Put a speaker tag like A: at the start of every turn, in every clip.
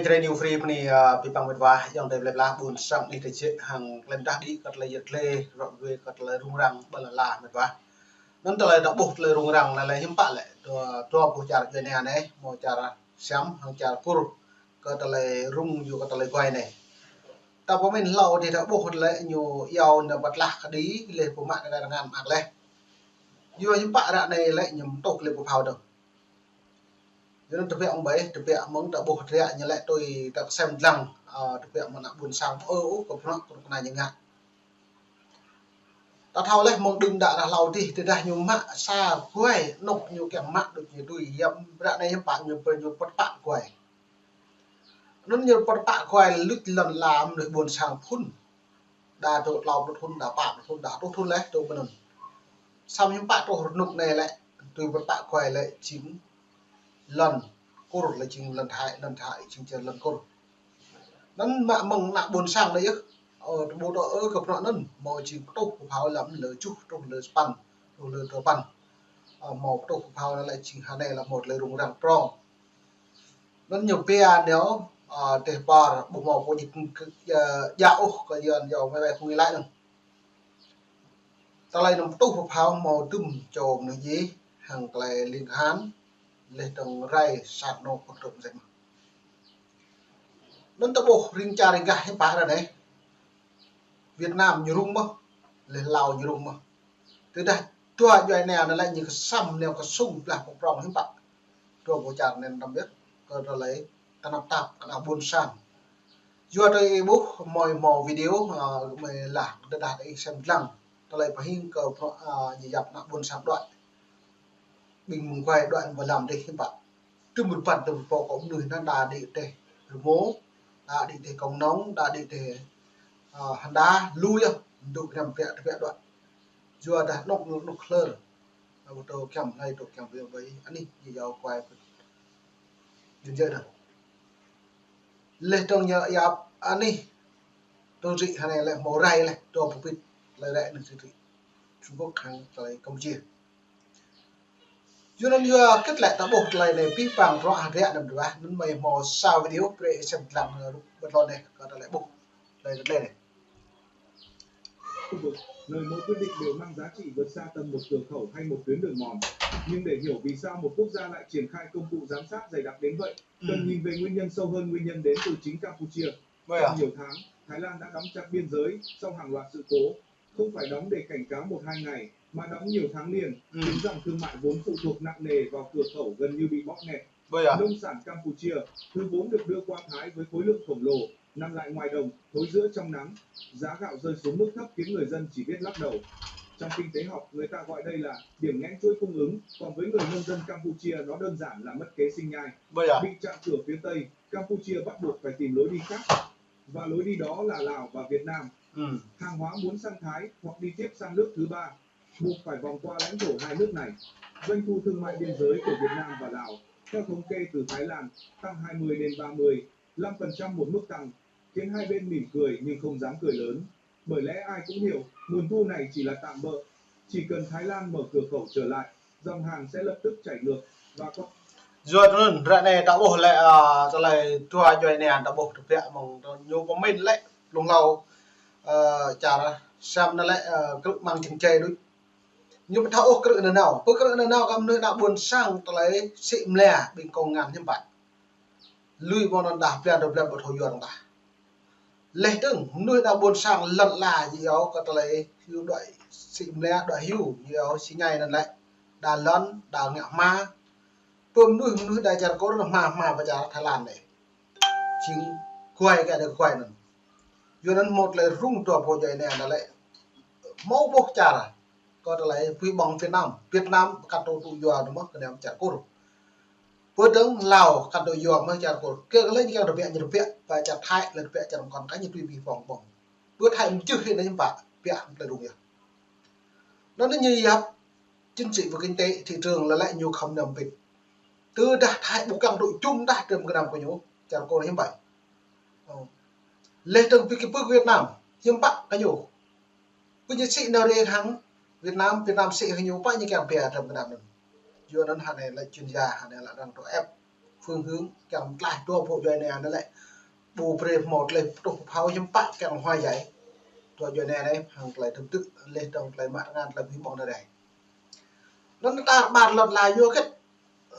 A: Đây trên nhiều free này bị bằng một vài dòng đây là buồn sang đi tới chuyện hàng lên đá đi cật lấy giật lê rồi về cật lấy rung răng bờ là một vài nên từ lại đã buộc lấy rung răng là hiếm bạn lại tua của chả chuyện này này một chả xám hàng chả cur cật lấy rung dù cật lấy quay này ta có mình lâu thì đã buộc lấy nhiều yêu là bật lạc đi lên của mạng này ngàn mạng lên dù hiếm bạn đã này lại nhầm tục lên của phao được nên thực hiện ông bấy thực hiện muốn đã buộc thực hiện như lại tôi đã xem rằng thực hiện mà nặng buồn sang của nó này như ngạn ta thao lấy một đừng đã là lâu thì từ đây nhiều mạng xa quay nộp nhiều kẻ mạng được nhiều tùy hiểm đã này hiểm bạn nhiều bất bạn quay nó nhiều bất bạn quay lứt lần làm được buồn sang phun đã tốt lòng tốt thun đã bạn thun đã tốt thun lấy tôi bên xong hiểm bạn tôi nục này lại tùy bất bạn quay lại chính lần cô là chừng lần thải chừng chờ lần cô nó mà mong nặng buồn sang đấy bộ đội gặp nó nân mọi chỉ tục pháo lắm lỡ chút trong lỡ span trong lỡ ban một tục pháo lại chỉ hà này là một lời rung răng pro nó nhiều pia nếu để bò bộ màu của dịch dạo coi giờ dạo máy bay không nghĩ lại đâu ta lại nằm tục pháo màu tùm trộm nữa gì hàng lại liên hán lên tầng ray sạt nổ hoặc trộm dậy nó tập bộ riêng cha riêng gái ba ra đấy Việt Nam nhiều rung mà lên Lào nhiều rung mà từ đây tua joy này nó lại như cái xăm neo cái sung là một rong hiếm bạn tua của chàng nên tâm biết rồi nó lấy ta nạp tạp ta buôn sang do đây bố mọi mò video mày là đã đạt ấy xem lăng ta lại phải hình cờ gì dập nạp buôn sang đoạn bình mừng quay đoạn và làm đi hiếm bạn từ một phần từ một bộ có người nó đà đi để bố đã đi để công nóng đã đi để hắn đá lui đủ làm vẽ đoạn vừa đã nộp clear là một đồ kèm này đồ kèm với anh đi gì giàu quay đến giờ được lên trong nhờ yap anh đi đồ dị hàng này lại màu ray này đồ phục vịt lại được dị Trung Quốc hàng tới Campuchia cho nên vừa kết lại ta bột này pi bằng rõ hàng rẻ được ba nên mày mò sao video để xem làm bật lon này còn lại bột đây này
B: khu vực nơi mỗi quyết định đều mang giá trị vượt xa tầm một cửa khẩu hay một tuyến đường mòn. Nhưng để hiểu vì sao một quốc gia lại triển khai công cụ giám sát dày đặc đến vậy, cần nhìn về nguyên nhân sâu hơn, nguyên nhân đến từ chính Campuchia. Trong nhiều tháng, Thái Lan đã đóng chặt biên giới sau hàng loạt sự cố, không phải đóng để cảnh cáo 1-2 ngày, mà đóng nhiều tháng liền, khiến dòng thương mại vốn phụ thuộc nặng nề vào cửa khẩu gần như bị bóp nghẹt. Nông sản Campuchia, thứ vốn được đưa qua Thái với khối lượng khổng lồ, nằm lại ngoài đồng, thối rữa trong nắng, giá gạo rơi xuống mức thấp khiến người dân chỉ biết lắc đầu. Trong kinh tế học, người ta gọi đây là điểm nghẽn chuỗi cung ứng, còn với người nông dân Campuchia nó đơn giản là mất kế sinh nhai. Bị chặn cửa phía Tây, Campuchia bắt buộc phải tìm lối đi khác, và lối đi đó là Lào và Việt Nam. Hàng hóa muốn sang Thái hoặc đi tiếp sang nước thứ ba, buộc phải vòng qua lãnh thổ hai nước này. Doanh thu thương mại biên giới của Việt Nam và Lào, theo thống kê từ Thái Lan, tăng 20 đến 35% một mức tăng, khiến hai bên mỉm cười nhưng không dám cười lớn. Bởi lẽ ai cũng hiểu, nguồn thu này chỉ là tạm bợ. Chỉ cần Thái Lan mở cửa khẩu trở lại, dòng hàng sẽ lập tức chảy ngược và có.
A: Rồi nên ra này đã bộ lại cho lại tua joy này đã bộ thực hiện bằng nhiều comment lại lùng lâu chả xem nó lại cứ mang chừng chê đối nhưng mà thao cự nào cầm nơi nào buồn sang cho lấy xịm lè bình công ngàn thêm bạn lui vào nó đạp lên một hồi giòn ta lấy từng nuôi nào buồn sang lần là gì đó có lấy hưu đợi xịm lè đợi hưu gì đó xí ngày lần lại đà lớn đà ngạ ma tôm nuôi đại trà có mà và trà Thái Lan này chính quay cái được quay nữa cho nên một là rung trò bộ dậy này là lại mẫu bốc trà là có lấy phi bằng Việt Nam cắt đồ tụ dừa đúng không cái này chả cô với tướng Lào cắt đồ dừa mới chả cô kia lấy những cái đồ viện và chặt hai lần viện chặt còn cái như tùy vì vòng vòng bữa thay mình chưa khi đấy nhưng bạn viện là đủ việc nó như vậy chính trị và kinh tế thị trường là lại nhiều không nằm vịt từ đạt hai bộ càng đội chung đạt được cái nào của nhau chả cô như vậy lên từng cái bước Việt Nam nhưng bạn cái nhiều bây giờ sĩ nào đây thắng Việt Nam sĩ hình như bao nhiêu kèm bè trong cái nào nữa cho nên hàng này là chuyên gia hàng này là đang tổ ép phương hướng càng lại tua bộ dây này nó lại bù pre một lên tục pháo chấm bạc càng hoa giấy tua dây này đấy hàng lại thực tức lên trong lại mạng ngàn làm phim bọn này nó ta bàn lần là vô cái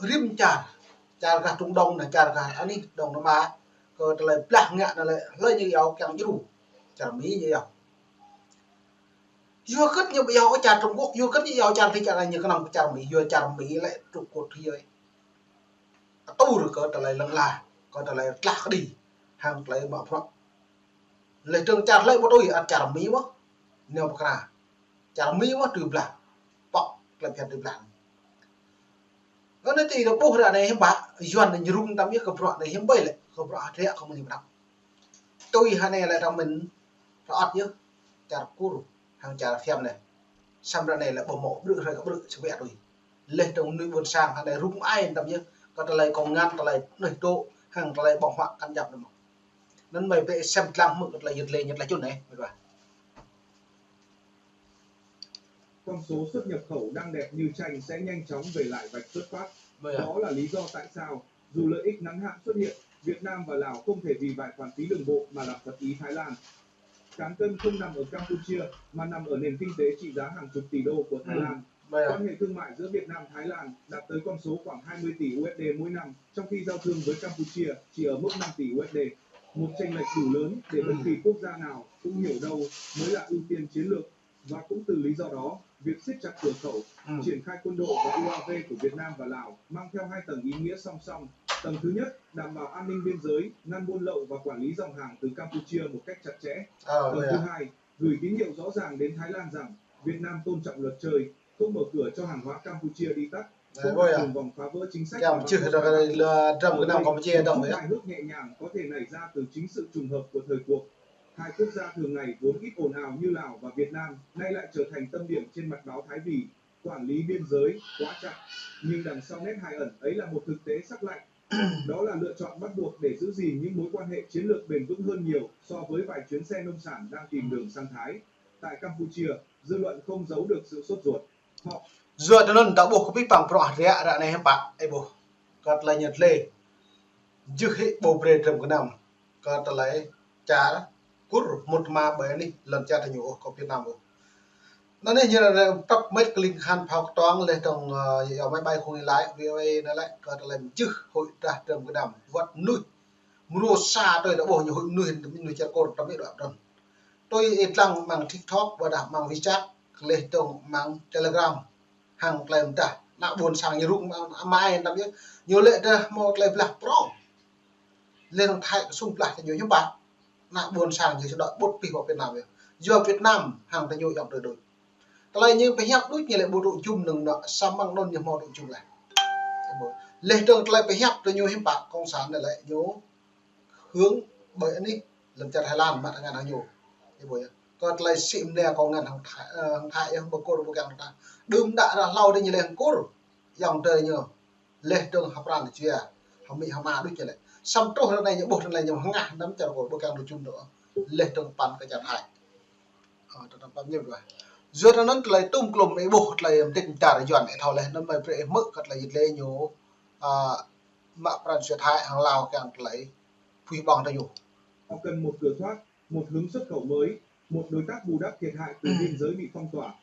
A: rim chả cả Trung Đông này chả cả anh đi đồng nó mà rồi lại lạc ngạn là lại lấy như yếu càng như đủ chả mỹ như yếu vô cất như bây giờ cái chả Trung Quốc vô cất như yếu chả thì chả là như cái nào chả mỹ vô chả mỹ lại trục cột thì ấy tu được có trở lại lần là có trở lại lạc đi hàng lại bảo phận lại trường chả lại một đôi ăn chả mỹ quá nêu bạc ra chả mỹ quá trừ lạc bọc lại phải trừ lạc nó thì nó bố ra này hiếm bạc doan này rung tâm biết không rõ này hiếm bay lại không rõ thế không mình đọc tôi hai này lại trong mình rõ chứ chả cú hàng chả xem này xong ra này là bộ mộ được rồi các bự sẽ vẽ rồi lên trong nuôi buồn sang hàng này rung ai tâm chứ còn lại còn ngăn lại nơi độ hàng lại bỏ hoạn căn dập được nên mày về xem làm mực lại giật lên nhật lại chút này rồi
B: con số xuất nhập khẩu đang đẹp như tranh sẽ nhanh chóng về lại vạch xuất phát. Đó là lý do tại sao, dù lợi ích ngắn hạn xuất hiện, Việt Nam và Lào không thể vì vài khoản phí đường bộ mà làm phật ý Thái Lan. Cán cân không nằm ở Campuchia mà nằm ở nền kinh tế trị giá hàng chục tỷ đô của Thái Lan. Quan hệ thương mại giữa Việt Nam Thái Lan đạt tới con số khoảng 20 tỷ USD mỗi năm, trong khi giao thương với Campuchia chỉ ở mức 5 tỷ USD. Một chênh lệch đủ lớn để bất kỳ quốc gia nào cũng hiểu đâu mới là ưu tiên chiến lược. Và cũng từ lý do đó, việc siết chặt cửa khẩu, triển khai quân đội và UAV của Việt Nam và Lào mang theo hai tầng ý nghĩa song song. Tầng thứ nhất, đảm bảo an ninh biên giới, ngăn buôn lậu và quản lý dòng hàng từ Campuchia một cách chặt chẽ. Tầng thứ hai, gửi tín hiệu rõ ràng đến Thái Lan rằng Việt Nam tôn trọng luật chơi, không mở cửa cho hàng hóa Campuchia đi tắt, không dùng vòng phá vỡ chính sách.
A: Trong cái năm Campuchia đồng ấy.
B: Hài hước nhẹ nhàng có thể nảy ra từ chính sự trùng hợp của thời cuộc. Hai quốc gia thường ngày vốn ít ồn ào như Lào và Việt Nam nay lại trở thành tâm điểm trên mặt báo Thái Bỉ. Quản lý biên giới quá chặt, nhưng đằng sau nét hài ẩn ấy là một thực tế sắc lạnh. Đó là lựa chọn bắt buộc để giữ gìn những mối quan hệ chiến lược bền vững hơn nhiều so với vài chuyến xe nông sản đang tìm đường sang Thái. Tại Campuchia, dư luận không giấu được sự sốt ruột. Họ
A: ruột nó đã buộc không biết bằng rõ rẽ ra này em bạn ai buộc còn là nhật lệ dư hệ bầu bề trầm cái nằm còn lại trả cút một mà bởi đi lần cha thành nhiều có Việt Nam rồi nó này như là tóc mấy linh khan pháo toán lên trong ở máy bay không lái VOA nó lại còn lại chữ hội ra trầm cái nằm vật nuôi mua xa tôi đã bỏ nhiều hội nuôi cha con trong cái đoạn trầm tôi ít lăng bằng TikTok và đảm bằng WeChat lên trong mang Telegram hàng làm trả nạ buồn sang như rụng mai năm biết nhiều lệ ra một lại là pro lên thay xung lại nhiều nhóm bạn nạ buồn sang như đợi bút pi vào Việt Nam giờ Việt Nam hàng ta nhiều dòng đời đời lại như phải hẹp đút như lại bộ đội chung đừng nợ sao mang non như mò đội chung này lên trường lại phải hẹp tôi nhiều hiếm bạn công sản này lại nhớ hướng bởi anh đi lần trả Thái Lan mà ngàn hàng nhiều như vậy còn lại xịn nè còn ngàn hàng Thái một cô một càng ta đừng đã là lâu đây như lên cô dòng trời nhiều lên trường học ra chưa học mỹ học mà đôi chuyện này xong trôi này những bộ này nhiều ngàn nắm chặt của bộ càng được chung nữa lên trường pan cái chặt hai trong bao nhiêu rồi rồi nó lại tung lùm ấy bộ lại tình trả để dọn để thầu lên nó mới phải mức thật là dịch lên nhiều mà pan sẽ Thái hàng Lào càng lấy phi bằng đầy đủ
B: họ cần một cửa thoát, một hướng xuất khẩu mới, một đối tác bù đắp thiệt hại từ biên giới bị phong tỏa.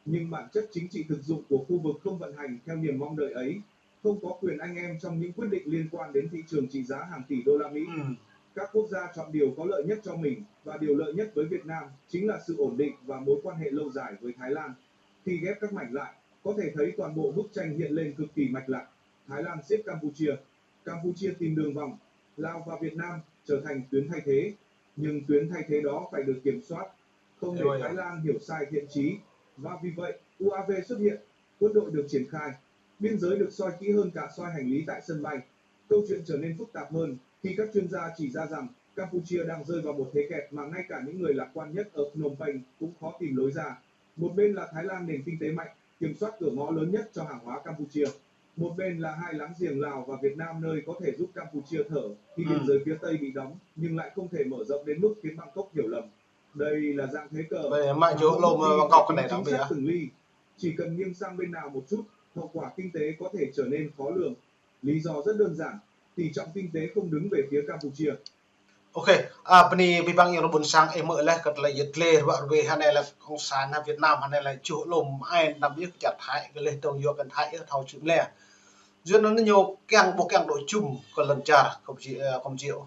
B: Nhưng bản chất chính trị thực dụng của khu vực không vận hành theo niềm mong đợi ấy, không có quyền anh em trong những quyết định liên quan đến thị trường trị giá hàng tỷ đô la Mỹ. Các quốc gia chọn điều có lợi nhất cho mình và điều lợi nhất với Việt Nam chính là sự ổn định và mối quan hệ lâu dài với Thái Lan. Khi ghép các mảnh lại, có thể thấy toàn bộ bức tranh hiện lên cực kỳ mạch lạc. Thái Lan xếp Campuchia, Campuchia tìm đường vòng, Lào và Việt Nam trở thành tuyến thay thế, nhưng tuyến thay thế đó phải được kiểm soát, không để Thái Lan hiểu sai thiện chí. Và vì vậy, UAV xuất hiện, quân đội được triển khai, biên giới được soi kỹ hơn cả soi hành lý tại sân bay. Câu chuyện trở nên phức tạp hơn khi các chuyên gia chỉ ra rằng Campuchia đang rơi vào một thế kẹt mà ngay cả những người lạc quan nhất ở Phnom Penh cũng khó tìm lối ra. Một bên là Thái Lan nền kinh tế mạnh, kiểm soát cửa ngõ lớn nhất cho hàng hóa Campuchia. Một bên là hai láng giềng Lào và Việt Nam nơi có thể giúp Campuchia thở khi biên giới phía Tây bị đóng nhưng lại không thể mở rộng đến mức khiến Bangkok hiểu lầm. Đây là dạng thế cờ
A: mạnh chỗ lôm Bangkok cái này
B: chính xác từng ly. Chỉ cần nghiêng sang bên nào một chút, hậu quả kinh tế có thể trở nên khó lường. Lý do rất đơn giản, tỷ trọng kinh tế không đứng về phía Campuchia.
A: Ok, pani bibang yang robun sang emo lah kat la yetle wa we hanai la kong san ha Vietnam hanai la chu lom ai nam yek chat hai ke le tong yo kan hai thau chim le duyên nó nhiều keng bộ keng đội chung còn lần chả không chịu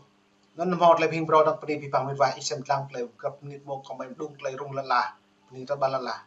A: nó một lại phim pro đặc biệt bị bằng với vài xem lang lại gặp nít một comment đúng lại rung là ni ta ba là